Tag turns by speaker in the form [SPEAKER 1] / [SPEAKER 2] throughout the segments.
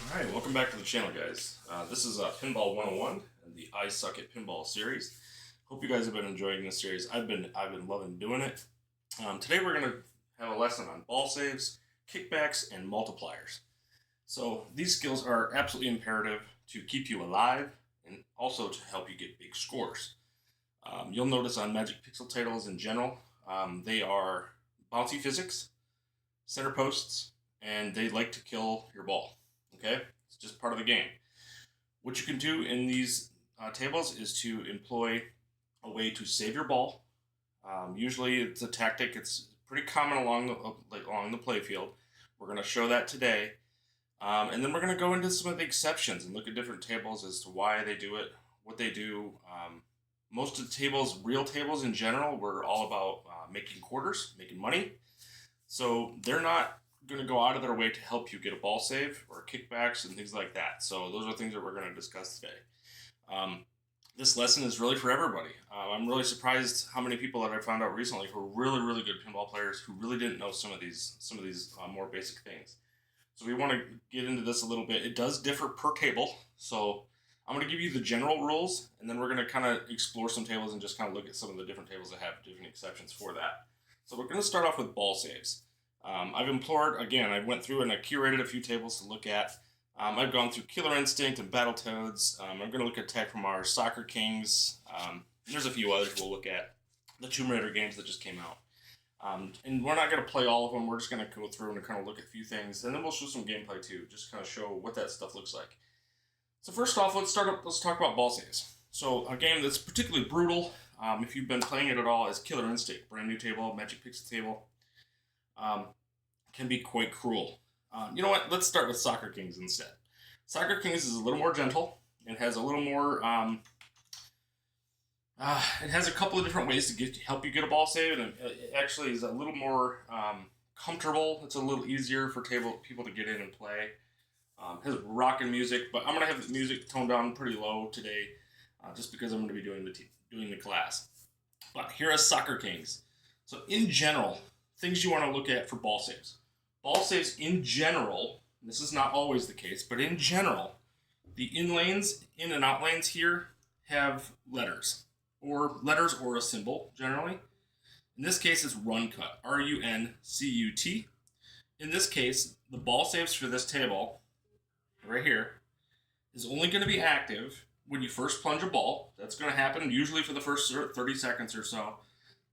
[SPEAKER 1] Alright, welcome back to the channel, guys. This is Pinball 101 and the I Suck at Pinball series. Hope you guys have been enjoying this series. I've been loving doing it. Today we're going to have a lesson on ball saves, kickbacks, and multipliers. So these skills are absolutely imperative to keep you alive and also to help you get big scores. You'll notice on Magic Pixel titles in general, they are bouncy physics, center posts, and they like to kill your ball. Okay, it's just part of the game. What you can do in these tables is to employ a way to save your ball. Usually it's a tactic. It's pretty common along the play field. We're going to show that today. And then we're going to go into some of the exceptions and look at different tables as to why they do it, what they do. Most of the tables, real tables in general, were all about making quarters, making money. So they're not going to go out of their way to help you get a ball save or kickbacks and things like that. So those are things that we're going to discuss today. This lesson is really for everybody. I'm really surprised how many people that I found out recently who are really good pinball players who really didn't know some of these more basic things. So we want to get into this a little bit. It does differ per table. So I'm going to give you the general rules, and then we're going to kind of explore some tables and just kind of look at some of the different tables that have different exceptions for that. So we're going to start off with ball saves. I've implored, again, I went through and I curated a few tables to look at. I've gone through Killer Instinct and Battletoads. I'm going to look at Attack from Mars, Soccer Kings. There's a few others we'll look at. The Tomb Raider games that just came out. And we're not going to play all of them. We're just going to go through and kind of look at a few things. And then we'll show some gameplay too, just kind of show what that stuff looks like. So first off, let's talk about ball saves. So a game that's particularly brutal, if you've been playing it at all, is Killer Instinct. Brand new table, Magic Pixel table. Can be quite cruel. You know what? Let's start with Soccer Kings instead. Soccer Kings is a little more gentle. It has a little more. It has a couple of different ways to help you get a ball save, and it actually is a little more comfortable. It's a little easier for people to get in and play. It has rockin' music, but I'm gonna have the music toned down pretty low today, just because I'm gonna be doing the class. But here is Soccer Kings. So in general, things you want to look at for ball saves. Ball saves in general, this is not always the case, but in general, the in lanes, in and out lanes here have letters or a symbol generally. In this case, it's run cut, R-U-N-C-U-T. In this case, the ball saves for this table, right here, is only going to be active when you first plunge a ball. That's going to happen usually for the first 30 seconds or so.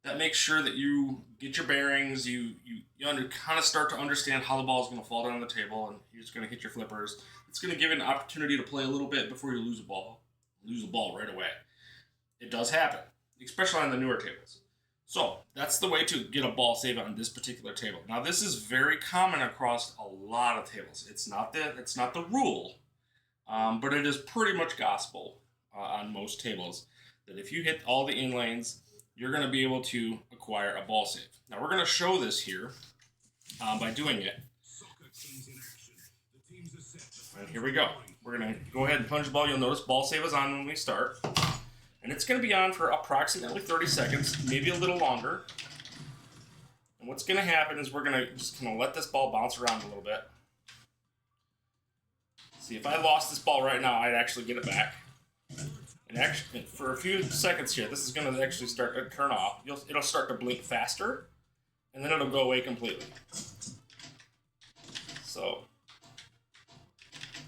[SPEAKER 1] That makes sure that you get your bearings, you kind of start to understand how the ball is going to fall down the table, and you're just going to hit your flippers. It's going to give you an opportunity to play a little bit before you lose a ball right away. It does happen, especially on the newer tables. So that's the way to get a ball save on this particular table. Now this is very common across a lot of tables. It's not the rule, but it is pretty much gospel on most tables that if you hit all the in lanes, you're going to be able to acquire a ball save. Now, we're going to show this here by doing it. And here we go. We're going to go ahead and plunge the ball. You'll notice ball save is on when we start. And it's going to be on for approximately 30 seconds, maybe a little longer. And what's going to happen is we're going to just kind of let this ball bounce around a little bit. See, if I lost this ball right now, I'd actually get it back. And actually, for a few seconds here, this is going to actually start to turn off. It'll start to blink faster, and then it'll go away completely. So,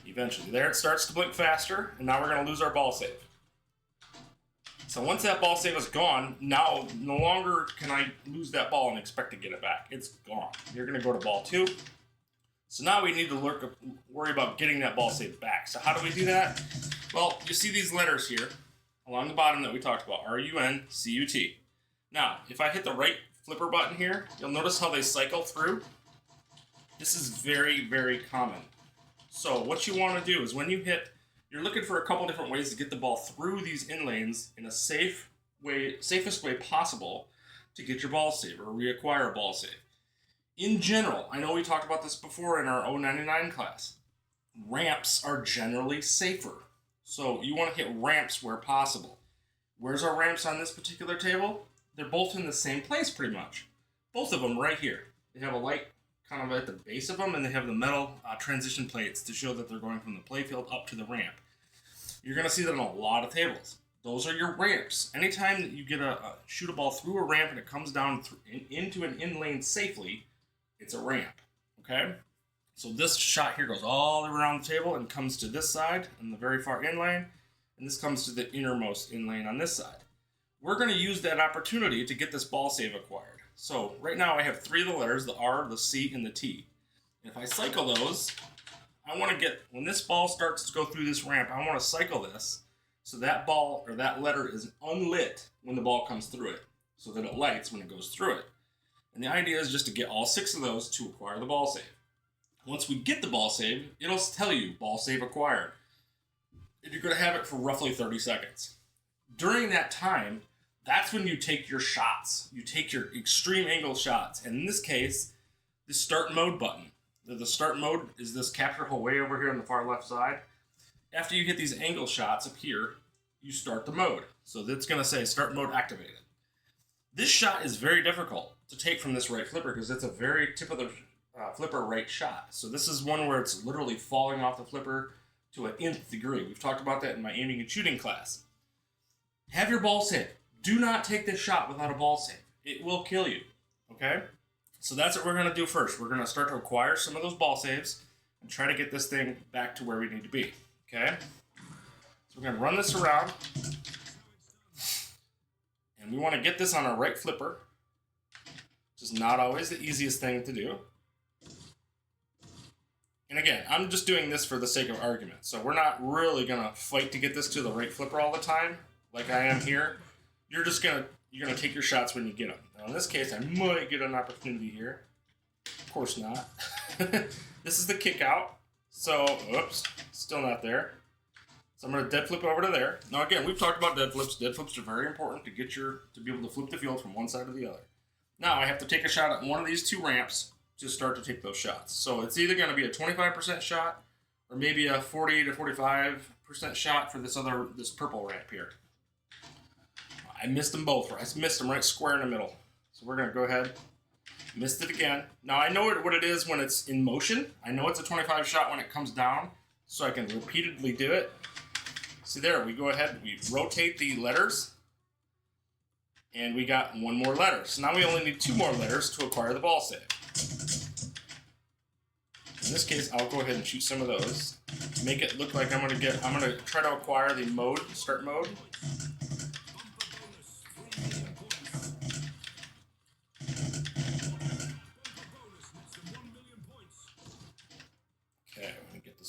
[SPEAKER 1] eventually, there it starts to blink faster, and now we're going to lose our ball save. So once that ball save is gone, now no longer can I lose that ball and expect to get it back. It's gone. You're going to go to ball 2. So now we need to worry about getting that ball save back. So how do we do that? Well, you see these letters here along the bottom that we talked about, R-U-N-C-U-T. Now, if I hit the right flipper button here, you'll notice how they cycle through. This is very common. So what you want to do is when you hit, you're looking for a couple different ways to get the ball through these in lanes in a safest way possible to get your ball save or reacquire a ball save. In general, I know we talked about this before in our 099 class, ramps are generally safer. So you want to hit ramps where possible. Where's our ramps on this particular table? They're both in the same place pretty much. Both of them right here. They have a light kind of at the base of them, and they have the metal transition plates to show that they're going from the playfield up to the ramp. You're going to see that on a lot of tables. Those are your ramps. Anytime that you get shoot a ball through a ramp and it comes down into an in lane safely, it's a ramp. Okay? So this shot here goes all around the table and comes to this side in the very far in lane, and this comes to the innermost in lane on this side. We're going to use that opportunity to get this ball save acquired. So right now I have 3 of the letters, the R, the C, and the T. And if I cycle those, I want to get, when this ball starts to go through this ramp, I want to cycle this so that ball or that letter is unlit when the ball comes through it, so that it lights when it goes through it. And the idea is just to get all 6 of those to acquire the ball save. Once we get the ball save, it'll tell you ball save acquired. And you're going to have it for roughly 30 seconds. During that time, that's when you take your shots. You take your extreme angle shots. And in this case, the start mode button. The start mode is this capture hole way over here on the far left side. After you hit these angle shots up here, you start the mode. So that's going to say start mode activated. This shot is very difficult to take from this right flipper because it's a very tip of the flipper right shot. So this is one where it's literally falling off the flipper to an nth degree. We've talked about that in my aiming and shooting class. Have your ball save. Do not take this shot without a ball save. It will kill you. Okay? So that's what we're going to do first. We're going to start to acquire some of those ball saves and try to get this thing back to where we need to be. Okay? So we're going to run this around. And we want to get this on our right flipper, which is not always the easiest thing to do. And again, I'm just doing this for the sake of argument. So we're not really going to fight to get this to the right flipper all the time, like I am here. You're gonna take your shots when you get them. Now in this case, I might get an opportunity here. Of course not. This is the kick out. So, oops, still not there. So I'm gonna dead flip over to there. Now again, we've talked about dead flips. Dead flips are very important to be able to flip the field from one side to the other. Now I have to take a shot at one of these 2 ramps to start to take those shots. So it's either gonna be a 25% shot or maybe a 40 to 45% shot for this purple ramp here. I missed them both. I missed them right square in the middle. So we're going to go ahead. Missed it again. Now I know what it is when it's in motion. I know it's a 25 shot when it comes down, so I can repeatedly do it. See there, we go ahead, we rotate the letters, and we got 1 more letter. So now we only need 2 more letters to acquire the ball save. In this case, I'll go ahead and shoot some of those. Make it look like I'm going to try to acquire the mode, start mode.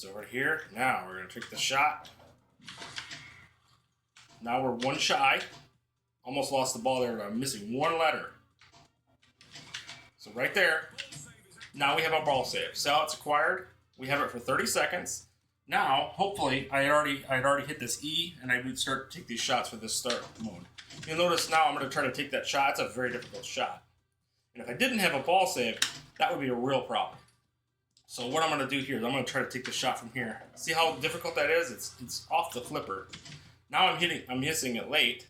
[SPEAKER 1] Over here. Now we're going to take the shot. Now we're 1 shy. Almost lost the ball there, but I'm missing 1 letter. So right there. Now we have a ball save. So it's acquired. We have it for 30 seconds. Now, hopefully, I had already hit this E, and I would start to take these shots for this start mode. You'll notice now I'm going to try to take that shot. It's a very difficult shot. And if I didn't have a ball save, that would be a real problem. So what I'm going to do here is I'm going to try to take the shot from here. See how difficult that is? It's off the flipper. Now I'm missing it late.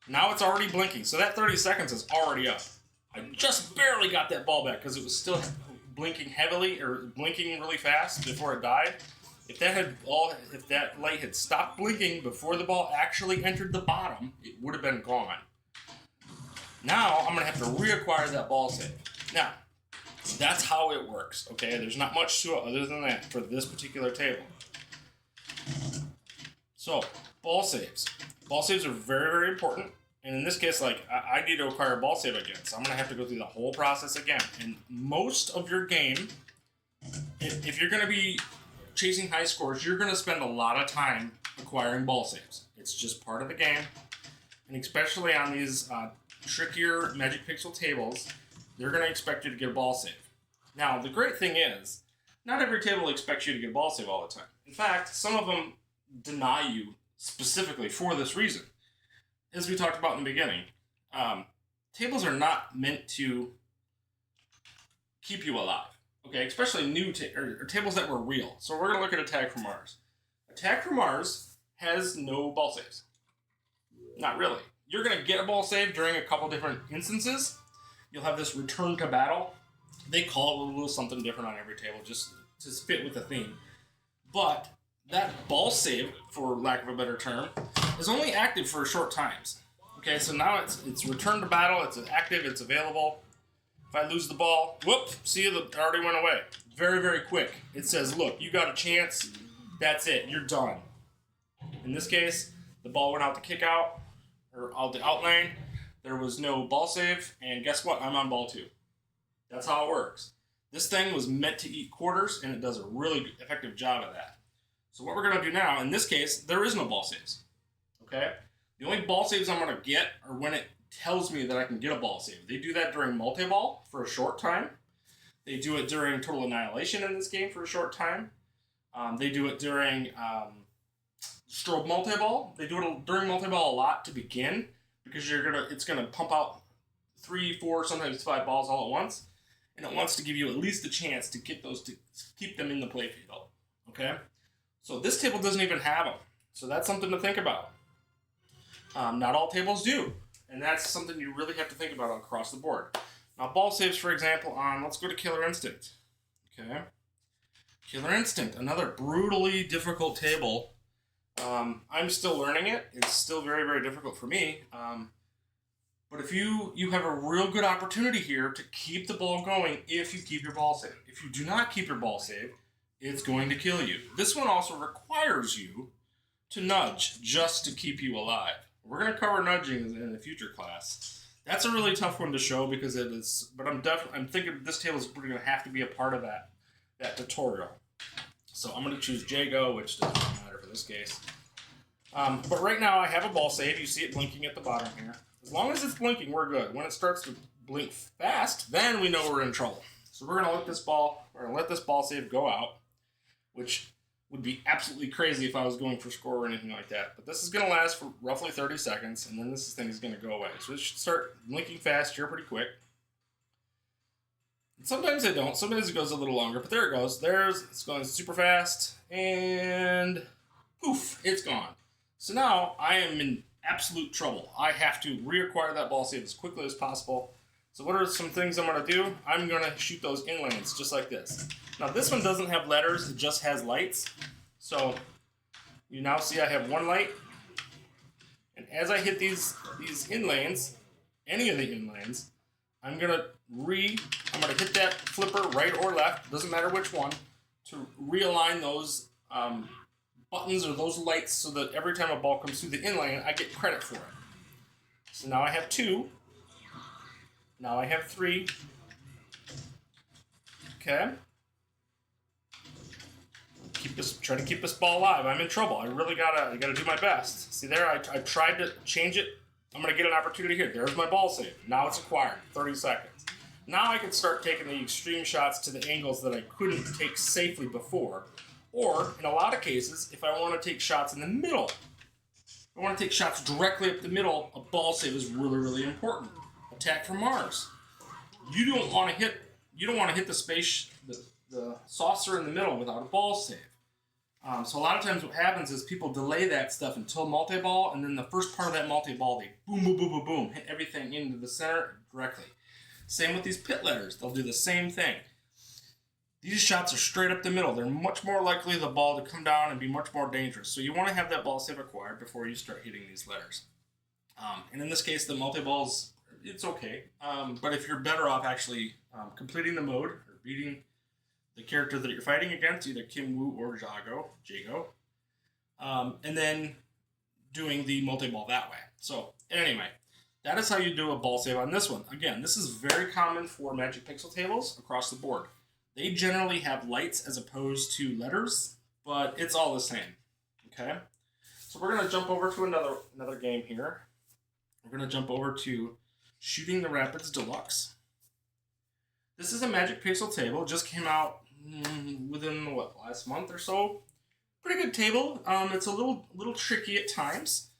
[SPEAKER 1] Now it's already blinking. So that 30 seconds is already up. I just barely got that ball back because it was still blinking heavily or blinking really fast before it died. If that light had stopped blinking before the ball actually entered the bottom, it would have been gone. Now I'm going to have to reacquire that ball save. Now, that's how it works, okay? There's not much to it other than that for this particular table. So, ball saves. Ball saves are very, very important. And in this case, like, I need to acquire a ball save again. So I'm going to have to go through the whole process again. And most of your game, if you're going to be chasing high scores, you're going to spend a lot of time acquiring ball saves. It's just part of the game. And especially on these trickier Magic Pixel tables, they're going to expect you to get a ball save. Now, the great thing is, not every table expects you to get a ball save all the time. In fact, some of them deny you specifically for this reason. As we talked about in the beginning, tables are not meant to keep you alive. Okay, especially new or tables that were real. So we're going to look at Attack from Mars. Attack from Mars has no ball saves. Not really. You're going to get a ball save during a couple different instances. You'll have this return to battle. They call it a little something different on every table, just to fit with the theme. But that ball save, for lack of a better term, is only active for short times. Okay, so now it's return to battle, it's active, it's available. If I lose the ball, whoop, see you, it already went away. Very, very quick. It says, look, you got a chance, that's it, you're done. In this case, the ball went out to kick out, or out the out lane. There was no ball save, and guess what? I'm on ball 2. That's how it works. This thing was meant to eat quarters, and it does a really effective job of that. So what we're going to do now, in this case, there is no ball saves. Okay? The only ball saves I'm going to get are when it tells me that I can get a ball save. They do that during multi-ball for a short time. They do it during Total Annihilation in this game for a short time. They do it during strobe multi-ball. They do it during multi-ball a lot to begin, because it's gonna pump out 3, 4, sometimes 5 balls all at once, and it wants to give you at least a chance to get those, to keep them in the play field. Okay, so this table doesn't even have them, so that's something to think about. Not all tables do, and that's something you really have to think about across the board. Now, ball saves, for example, let's go to Killer Instinct. Okay, Killer Instinct, another brutally difficult table. I'm still learning it. It's still very, very difficult for me. But if you have a real good opportunity here to keep the ball going if you keep your ball save. If you do not keep your ball save, it's going to kill you. This one also requires you to nudge just to keep you alive. We're going to cover nudging in a future class. That's a really tough one to show because it is, but I'm thinking this table is going to have to be a part of that tutorial. So I'm going to choose Jago, which doesn't really matter for this case. But right now I have a ball save. You see it blinking at the bottom here. As long as it's blinking, we're good. When it starts to blink fast, then we know we're in trouble. So we're going to let this ball save go out, which would be absolutely crazy if I was going for score or anything like that. But this is going to last for roughly 30 seconds, and then this thing is going to go away. So it should start blinking fast here pretty quick. And sometimes they don't. Sometimes it goes a little longer, but there it goes. It's going super fast, and poof, it's gone. So now I am in absolute trouble. I have to reacquire that ball save as quickly as possible. So what are some things I'm going to do? I'm going to shoot those in lanes just like this. Now this one doesn't have letters, it just has lights. So you now see I have one light. And as I hit these in lanes, any of the in lanes, I'm going to hit that flipper right or left, doesn't matter which one, to realign those buttons or those lights so that every time a ball comes through the in lane, I get credit for it. So now I have 2. Now I have 3. Okay. Try to keep this ball alive. I'm in trouble. I really gotta do my best. See there, I tried to change it. I'm gonna get an opportunity here. There's my ball save. Now it's acquired. 30 seconds. Now I can start taking the extreme shots to the angles that I couldn't take safely before. Or, in a lot of cases, if I want to take shots in the middle, I want to take shots directly up the middle, a ball save is really, really important. Attack from Mars. You don't want to hit the space, the saucer in the middle without a ball save. So a lot of times what happens is people delay that stuff until multi-ball, and then the first part of that multi-ball, they boom, boom, boom, boom, boom, hit everything into the center directly. Same with these pit letters. They'll do the same thing. These shots are straight up the middle. They're much more likely the ball to come down and be much more dangerous. So you want to have that ball save acquired before you start hitting these letters. And in this case, the multi-balls, it's okay. But if you're better off actually completing the mode or beating the character that you're fighting against, either Kim Woo or Jago, and then doing the multi-ball that way. So anyway, that is how you do a ball save on this one. Again, this is very common for Magic Pixel tables across the board. They generally have lights as opposed to letters, but it's all the same. Okay? So we're going to jump over to another game here. We're going to jump over to Shooting the Rapids Deluxe. This is a Magic Pixel table. It just came out within, last month or so. Pretty good table. It's a little tricky at times,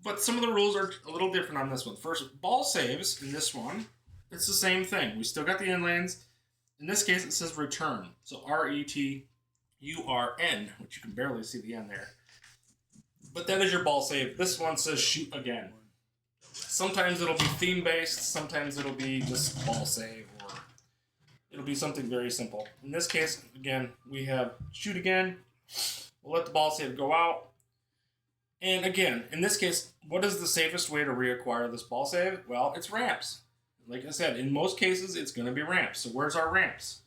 [SPEAKER 1] but some of the rules are a little different on this one. First, ball saves in this one, it's the same thing. We still got the in lanes. In this case, it says return. So R-E-T-U-R-N, which you can barely see the N there. But that is your ball save. This one says shoot again. Sometimes it'll be theme-based. Sometimes it'll be just ball save. Or it'll be something very simple. In this case, again, we have shoot again. We'll let the ball save go out. And again, in this case, what is the safest way to reacquire this ball save? Well, it's ramps. Like I said, in most cases, it's going to be ramps. So where's our ramps?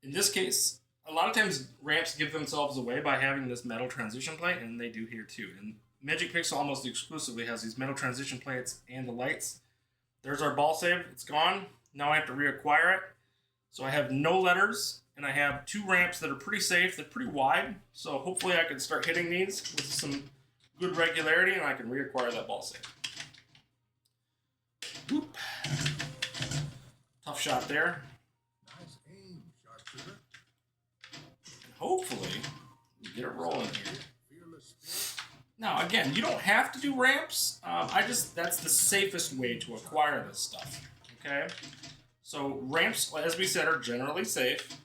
[SPEAKER 1] In this case, a lot of times ramps give themselves away by having this metal transition plate, and they do here too. And Magic Pixel almost exclusively has these metal transition plates and the lights. There's our ball save. It's gone. Now I have to reacquire it. So I have no letters, and I have 2 ramps that are pretty safe. They're pretty wide, so hopefully I can start hitting these with some good regularity, and I can reacquire that ball save. Oop. Tough shot there.
[SPEAKER 2] Nice aim, sharpshooter.
[SPEAKER 1] Hopefully, we get it rolling here. Now, again, you don't have to do ramps. That's the safest way to acquire this stuff. Okay? So ramps, as we said, are generally safe.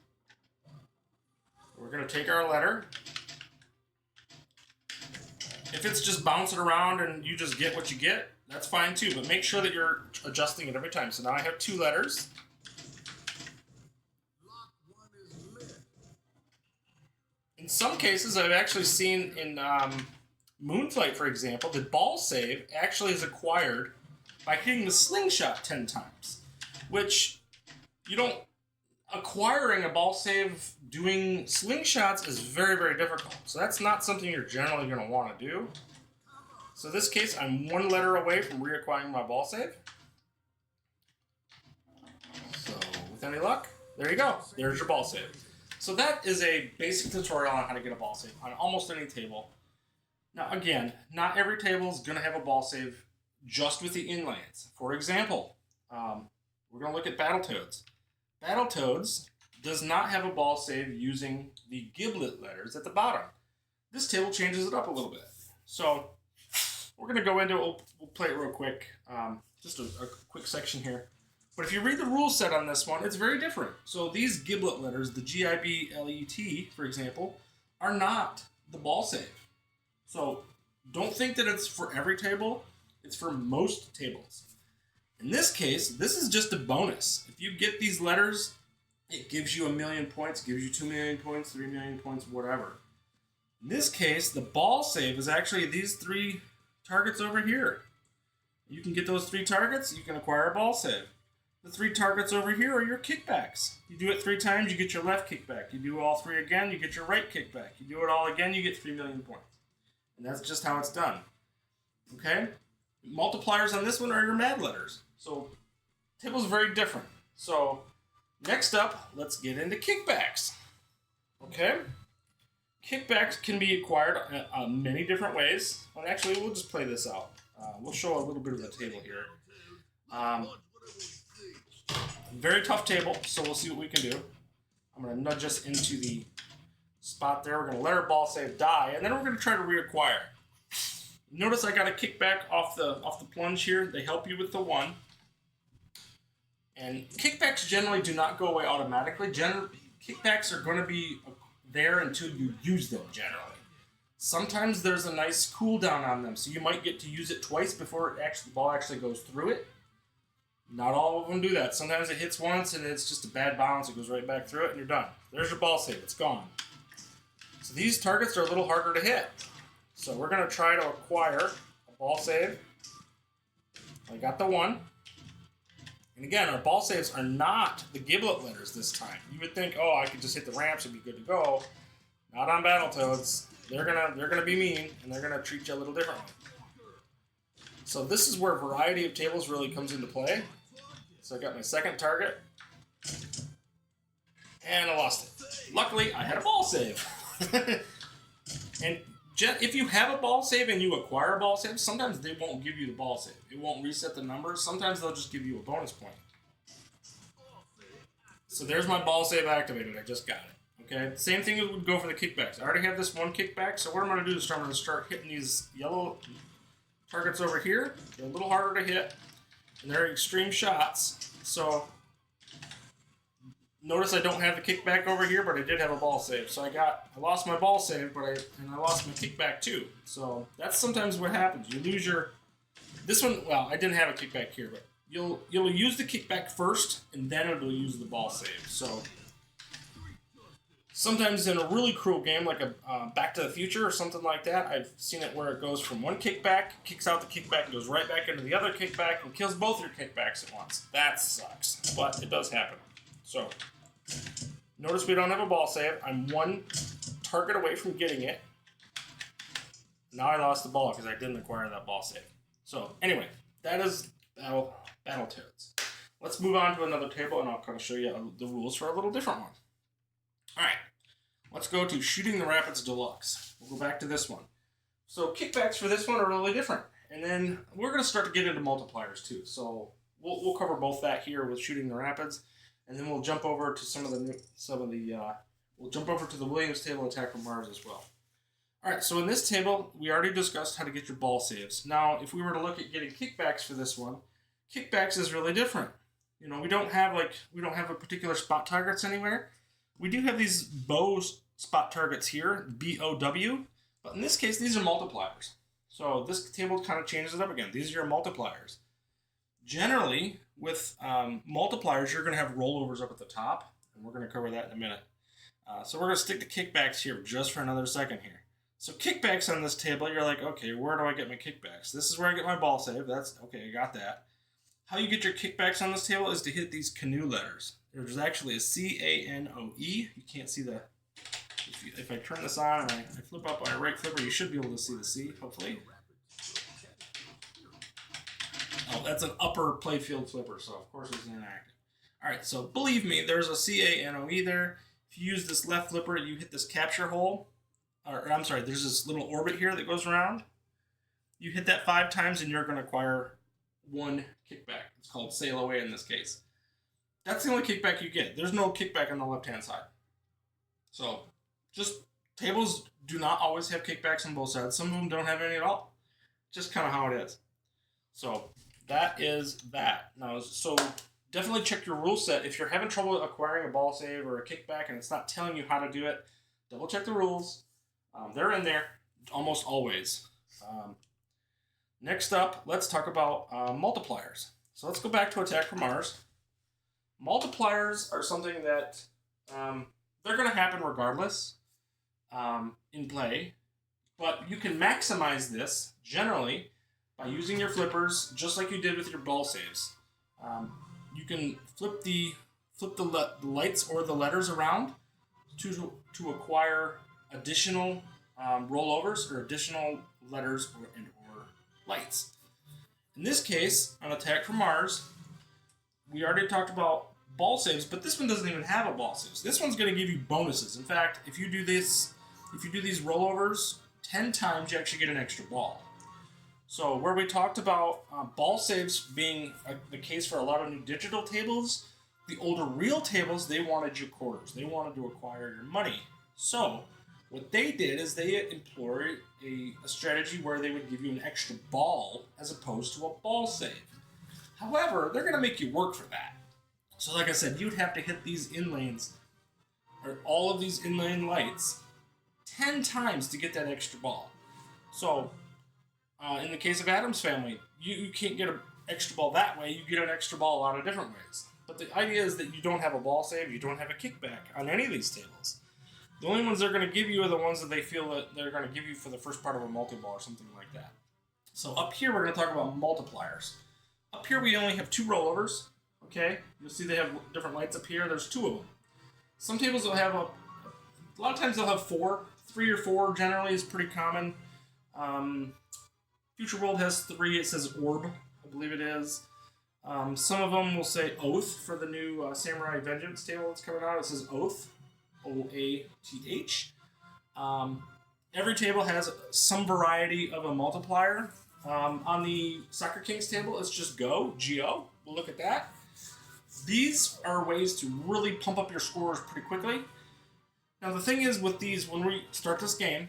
[SPEAKER 1] We're going to take our letter. If it's just bouncing around and you just get what you get, that's fine too. But make sure that you're adjusting it every time. So now I have 2 letters. In some cases, I've actually seen in Moonflight, for example, the ball save actually is acquired by hitting the slingshot 10 times. Which, you don't... Acquiring a ball save doing slingshots is very, very difficult. So that's not something you're generally going to want to do. So in this case, I'm 1 letter away from reacquiring my ball save. So with any luck, there you go. There's your ball save. So that is a basic tutorial on how to get a ball save on almost any table. Now again, not every table is going to have a ball save just with the inlays. For example, we're going to look at Battletoads. Battletoads does not have a ball save using the giblet letters at the bottom. This table changes it up a little bit. So we're going to go into it. We'll play it real quick. Just a quick section here. But if you read the rule set on this one, it's very different. So these giblet letters, the G-I-B-L-E-T, for example, are not the ball save. So don't think that it's for every table. It's for most tables. In this case, this is just a bonus. If you get these letters, it gives you 1,000,000 points, gives you 2,000,000 points, 3,000,000 points, whatever. In this case, the ball save is actually these 3 targets over here. You can get those 3 targets, you can acquire a ball save. The 3 targets over here are your kickbacks. You do it 3 times, you get your left kickback. You do all 3 again, you get your right kickback. You do it all again, you get 3,000,000 points. And that's just how it's done. Okay? Multipliers on this one are your mad letters. So, table's very different. So, next up, let's get into kickbacks. Okay? Kickbacks can be acquired many different ways. Well, actually, we'll just play this out. We'll show a little bit of the table here. Very tough table, so we'll see what we can do. I'm going to nudge us into the spot there. We're going to let our ball save die, and then we're going to try to reacquire. Notice I got a kickback off the plunge here. They help you with the 1. And kickbacks generally do not go away automatically. Kickbacks are going to be there until you use them, generally. Sometimes there's a nice cooldown on them, so you might get to use it twice before the ball actually goes through it. Not all of them do that. Sometimes it hits once and it's just a bad bounce. It goes right back through it and you're done. There's your ball save. It's gone. So these targets are a little harder to hit. So we're going to try to acquire a ball save. I got the 1. And again, our ball saves are not the giblet letters this time. You would think, oh, I could just hit the ramps and be good to go. Not on Battletoads. They're gonna be mean, and they're gonna treat you a little differently. So this is where variety of tables really comes into play. So I got my second target, and I lost it. Luckily, I had a ball save. And if you have a ball save and you acquire a ball save, sometimes they won't give you the ball save. It won't reset the numbers. Sometimes they'll just give you a bonus point. So there's my ball save activated. I just got it. Okay. Same thing would go for the kickbacks. I already have this 1 kickback. So what I'm going to do is I'm going to start hitting these yellow targets over here. They're a little harder to hit, and they're extreme shots. So notice I don't have the kickback over here, but I did have a ball save. So I lost my ball save, and I lost my kickback too. So that's sometimes what happens. You lose your... This one, well, I didn't have a kickback here, but you'll use the kickback first, and then it'll use the ball save. So sometimes in a really cruel game like a Back to the Future or something like that, I've seen it where it goes from one kickback, kicks out the kickback, and goes right back into the other kickback, and kills both your kickbacks at once. That sucks, but it does happen. So notice we don't have a ball save. I'm one target away from getting it. Now I lost the ball because I didn't acquire that ball save. So anyway, that is Battletoads. Let's move on to another table, and I'll kind of show you the rules for a little different one. All right, let's go to Shooting the Rapids Deluxe. We'll go back to this one. So kickbacks for this one are really different, and then we're going to start to get into multipliers too. So we'll cover both that here with Shooting the Rapids, and then we'll jump over to we'll jump over to the Williams table, Attack from Mars as well. All right, so in this table, we already discussed how to get your ball saves. Now, if we were to look at getting kickbacks for this one, kickbacks is really different. You know, we don't have a particular spot targets anywhere. We do have these bow spot targets here, BOW, but in this case, these are multipliers. So this table kind of changes it up again. These are your multipliers. Generally, with multipliers, you're going to have rollovers up at the top, and we're going to cover that in a minute. So we're going to stick to kickbacks here just for another second here. So kickbacks on this table, you're like, okay, where do I get my kickbacks? This is where I get my ball save. That's okay, I got that. How you get your kickbacks on this table is to hit these canoe letters. There's actually a C-A-N-O-E. You can't see the... If I turn this on and I flip up my right flipper, you should be able to see the C, hopefully. Oh, that's an upper playfield flipper, so of course it's inactive. All right, so believe me, there's a C-A-N-O-E there. If you use this left flipper, you hit this capture hole. Or I'm sorry, there's this little orbit here that goes around. You hit that 5 times and you're going to acquire 1 kickback. It's called Sail Away in this case. That's the only kickback you get. There's no kickback on the left-hand side. So, just tables do not always have kickbacks on both sides. Some of them don't have any at all. Just kind of how it is. So, that is that. Now, so definitely check your rule set. If you're having trouble acquiring a ball save or a kickback and it's not telling you how to do it, double check the rules. They're in there almost always. Next up, let's talk about multipliers. So let's go back to Attack from Mars. Multipliers are something that they're going to happen regardless in play, but you can maximize this generally by using your flippers just like you did with your ball saves. You can flip the lights or the letters around to acquire additional rollovers or additional letters or lights. In this case, on Attack from Mars, we already talked about ball saves, but this one doesn't even have a ball saves. This one's going to give you bonuses. In fact, if you do these rollovers 10 times, you actually get an extra ball. So where we talked about ball saves being the case for a lot of new digital tables, the older real tables, they wanted your quarters. They wanted to acquire your money. So what they did is they employed a strategy where they would give you an extra ball as opposed to a ball save. However, they're going to make you work for that. So like I said, you'd have to hit these inlanes, or all of these inlane lights, 10 times to get that extra ball. So in the case of Addams Family, you can't get an extra ball that way. You get an extra ball a lot of different ways. But the idea is that you don't have a ball save, you don't have a kickback on any of these tables. The only ones they're going to give you are the ones that they feel that they're going to give you for the first part of a multi-ball or something like that. So up here, we're going to talk about multipliers. Up here, we only have 2 rollovers. Okay, you'll see they have different lights up here. There's 2 of them. Some tables will have a lot of times they'll have 4. 3 or 4 generally is pretty common. Future World has 3. It says Orb, I believe it is. Some of them will say Oath for the new Samurai Vengeance table that's coming out. It says Oath. O-A-T-H. Every table has some variety of a multiplier. On the Soccer Kings table, it's just Go, G-O. We'll look at that. These are ways to really pump up your scores pretty quickly. Now the thing is with these, when we start this game,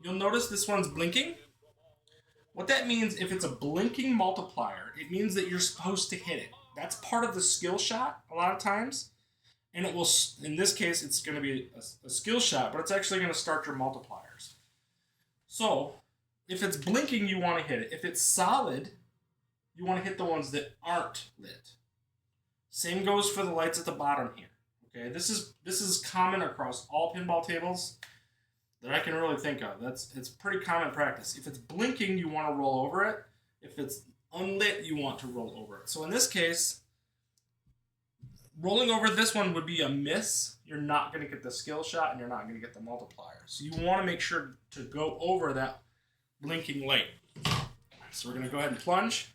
[SPEAKER 1] you'll notice this one's blinking. What that means, if it's a blinking multiplier, it means that you're supposed to hit it. That's part of the skill shot a lot of times. And it will, in this case, it's going to be a skill shot, but it's actually going to start your multipliers. So, if it's blinking, you want to hit it. If it's solid, you want to hit the ones that aren't lit. Same goes for the lights at the bottom here. Okay, this is common across all pinball tables that I can really think of. It's pretty common practice. If it's blinking, you want to roll over it. If it's unlit, you want to roll over it. So in this case, rolling over this one would be a miss. You're not going to get the skill shot, and you're not going to get the multiplier. So you want to make sure to go over that blinking light. So we're going to go ahead and plunge.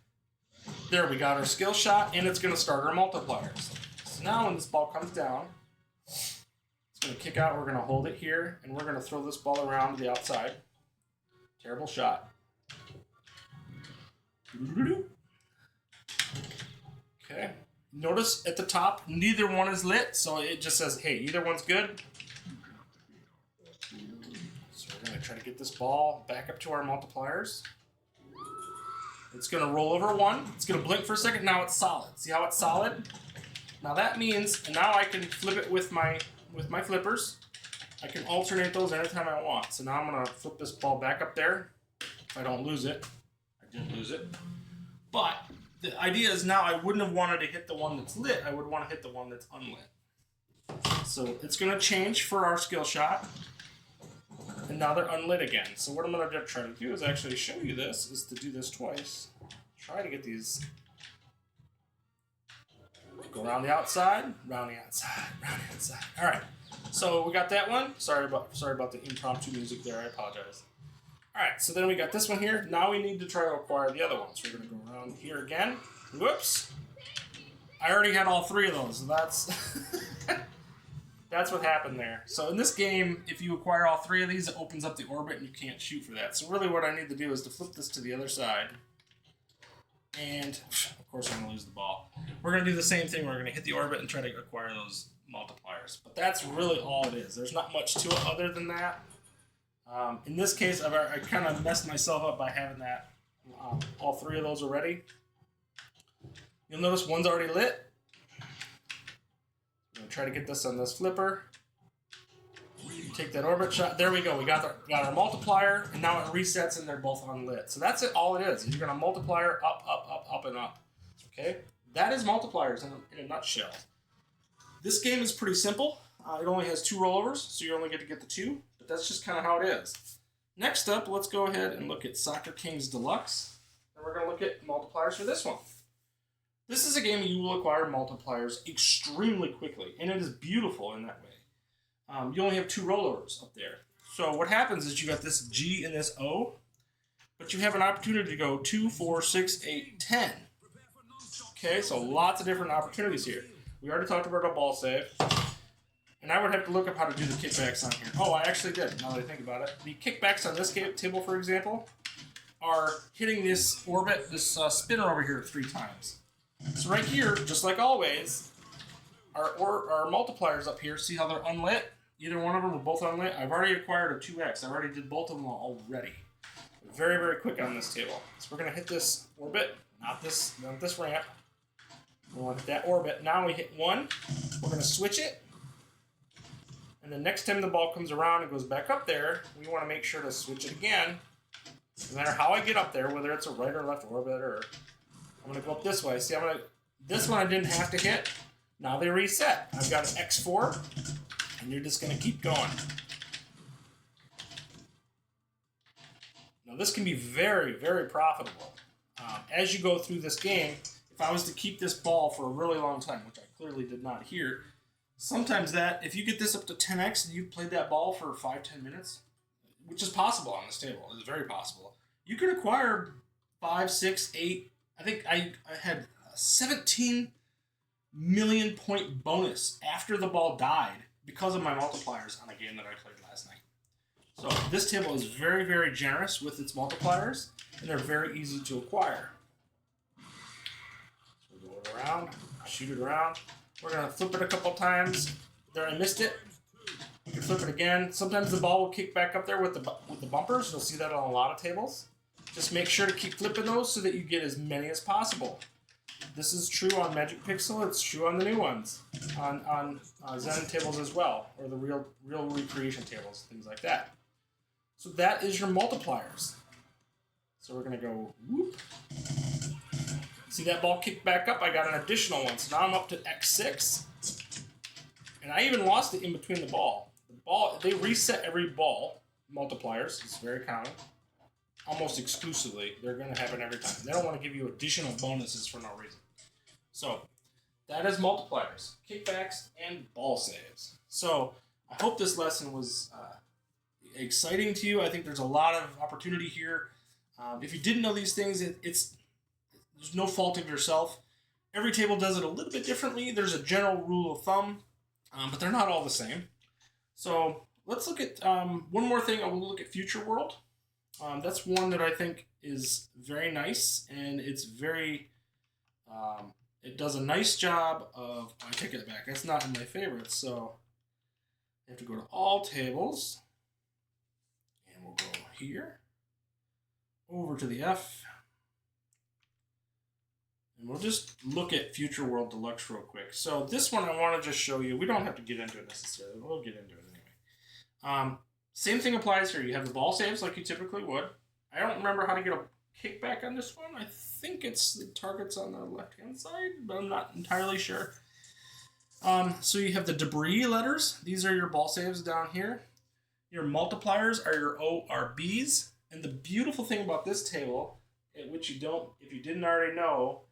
[SPEAKER 1] There, we got our skill shot, and it's going to start our multipliers. So now when this ball comes down, it's going to kick out. We're going to hold it here, and we're going to throw this ball around to the outside. Terrible shot. Okay. Notice at the top, neither one is lit, so it just says, hey, either one's good. So we're going to try to get this ball back up to our multipliers. It's going to roll over one. It's going to blink for a second. Now it's solid. See how it's solid? Now that means, and now I can flip it with my flippers. I can alternate those anytime I want. So now I'm going to flip this ball back up there. If I don't lose it. I didn't lose it. But the idea is now I wouldn't have wanted to hit the one that's lit. I would want to hit the one that's unlit. So it's going to change for our skill shot. And now they're unlit again. So what I'm going to try to do is actually show you this, is to do this twice. Try to get these. Go around the outside, round the outside, round the outside. All right. So we got that one. Sorry about the impromptu music there. I apologize. All right. So then we got this one here. Now we need to try to acquire the other ones. We're going to go around here again. Whoops. I already had all three of those. So that's that's what happened there. So in this game, if you acquire all three of these, it opens up the orbit and you can't shoot for that. So really what I need to do is to flip this to the other side. And, of course, I'm going to lose the ball. We're going to do the same thing. We're going to hit the orbit and try to acquire those multipliers. But that's really all it is. There's not much to it other than that. In this case, I kind of messed myself up by having that all three of those already. You'll notice one's already lit. I'm going to try to get this on this flipper. Take that orbit shot. There we go. We got our multiplier, and now it resets, and they're both unlit. So that's it. All it is. You're going to multiplier up, up, up, up, and up. Okay? That is multipliers in a nutshell. This game is pretty simple. It only has 2 rollovers, so you only get to get the 2. But that's just kind of how it is. Next up, let's go ahead and look at Soccer Kings Deluxe. And we're going to look at multipliers for this one. This is a game you will acquire multipliers extremely quickly, and it is beautiful in that way. You only have 2 rollovers up there. So what happens is you got this G and this O, but you have an opportunity to go 2, 4, 6, 8, 10. Okay, so lots of different opportunities here. We already talked about a ball save. And I would have to look up how to do the kickbacks on here. Oh, I actually did, now that I think about it. The kickbacks on this table, for example, are hitting this orbit, this spinner over here 3 times. So right here, just like always, our multipliers up here, see how they're unlit? Either one of them are both unlit. I've already acquired a 2x. I already did both of them already. Very, very quick on this table. So we're going to hit this orbit, not this ramp. We want to hit that orbit. Now we hit 1. We're going to switch it. And the next time the ball comes around and goes back up there, we want to make sure to switch it again. No matter how I get up there, whether it's a right or left orbit, or I'm going to go up this way. See, this one I didn't have to hit. Now they reset. I've got an X4, and you're just going to keep going. Now this can be very, very profitable. As you go through this game, if I was to keep this ball for a really long time, which I clearly did not here, sometimes if you get this up to 10x and you've played that ball for 5-10 minutes, which is possible on this table, it's very possible, you could acquire 5, 6, 8, I think I had 17 million point bonus after the ball died because of my multipliers on a game that I played last night. So this table is very, very generous with its multipliers, and they're very easy to acquire. So we go it around, shoot it around. We're going to flip it a couple times. There, I missed it. You can flip it again. Sometimes the ball will kick back up there with the bumpers. You'll see that on a lot of tables. Just make sure to keep flipping those so that you get as many as possible. This is true on Magic Pixel. It's true on the new ones, on Zen tables as well, or the real recreation tables, things like that. So that is your multipliers. So we're going to go whoop. See that ball kicked back up? I got an additional one, so now I'm up to X6. And I even lost it in between the ball. They reset every ball, multipliers. It's very common. Almost exclusively, they're going to happen every time. They don't want to give you additional bonuses for no reason. So, that is multipliers, kickbacks, and ball saves. So, I hope this lesson was exciting to you. I think there's a lot of opportunity here. If you didn't know these things, there's no fault of yourself. Every table does it a little bit differently. There's a general rule of thumb, but they're not all the same. So, let's look at one more thing. I will look at Future World. That's one that I think is very nice, and it's very, it does a nice job of, I take it back, that's not in my favorites, so I have to go to all tables, and we'll go here, over to the F, and we'll just look at Future World Deluxe real quick. So this one I want to just show you, we don't have to get into it necessarily, we'll get into it anyway. Same thing applies here. You have the ball saves like you typically would. I don't remember how to get a kickback on this one. I think it's the targets on the left-hand side, but I'm not entirely sure. So you have the debris letters. These are your ball saves down here. Your multipliers are your ORBs. And the beautiful thing about this table, which if you didn't already know,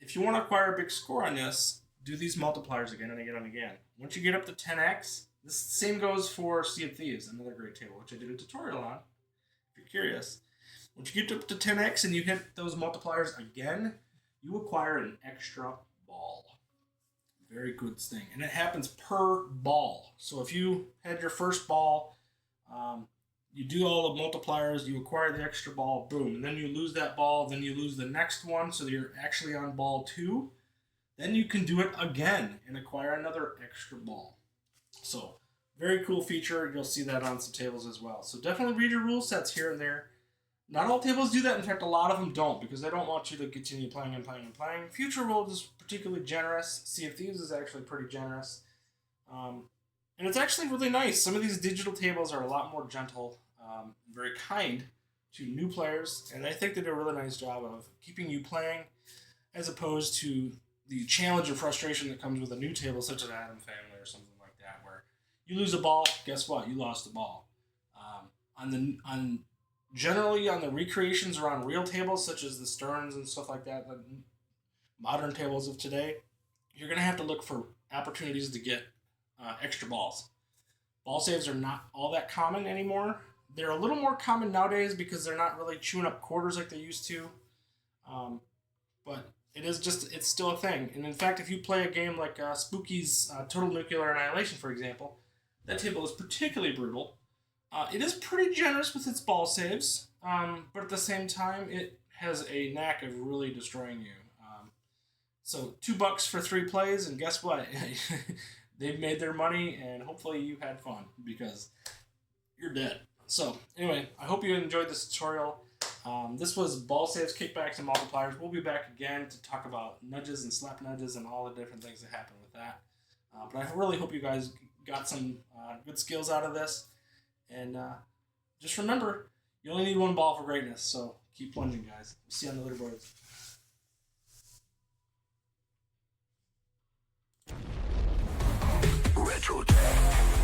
[SPEAKER 1] if you want to acquire a big score on this, do these multipliers again and again and again. Once you get up to 10x, this same goes for Sea of Thieves, another great table, which I did a tutorial on, if you're curious. Once you get up to 10x and you hit those multipliers again, you acquire an extra ball. Very good thing. And it happens per ball. So if you had your first ball, you do all the multipliers, you acquire the extra ball, boom. And then you lose that ball, then you lose the next one, so you're actually on ball 2. Then you can do it again and acquire another extra ball. So, very cool feature. You'll see that on some tables as well. So definitely read your rule sets here and there. Not all tables do that. In fact, a lot of them don't because they don't want you to continue playing and playing and playing. Future World is particularly generous. Sea of Thieves is actually pretty generous. And it's actually really nice. Some of these digital tables are a lot more gentle, very kind to new players. And I think they do a really nice job of keeping you playing as opposed to the challenge and frustration that comes with a new table such as Adam Family or something like that, where you lose a ball, guess what? You lost the ball. Generally on the recreations or on real tables, such as the Stearns and stuff like that, the modern tables of today, you're going to have to look for opportunities to get extra balls. Ball saves are not all that common anymore. They're a little more common nowadays because they're not really chewing up quarters like they used to. But it's still a thing. And in fact, if you play a game like Spooky's Total Nuclear Annihilation, for example, that table is particularly brutal. It is pretty generous with its ball saves, but at the same time, it has a knack of really destroying you. So $2 for 3 plays, and guess what? They've made their money, and hopefully you had fun, because you're dead. So, anyway, I hope you enjoyed this tutorial. This was ball saves, kickbacks, and multipliers. We'll be back again to talk about nudges and slap nudges and all the different things that happen with that. But I really hope you guys got some good skills out of this. And just remember, you only need one ball for greatness, so keep plunging, guys. We'll see you on the leaderboards.
[SPEAKER 2] Retro Tech.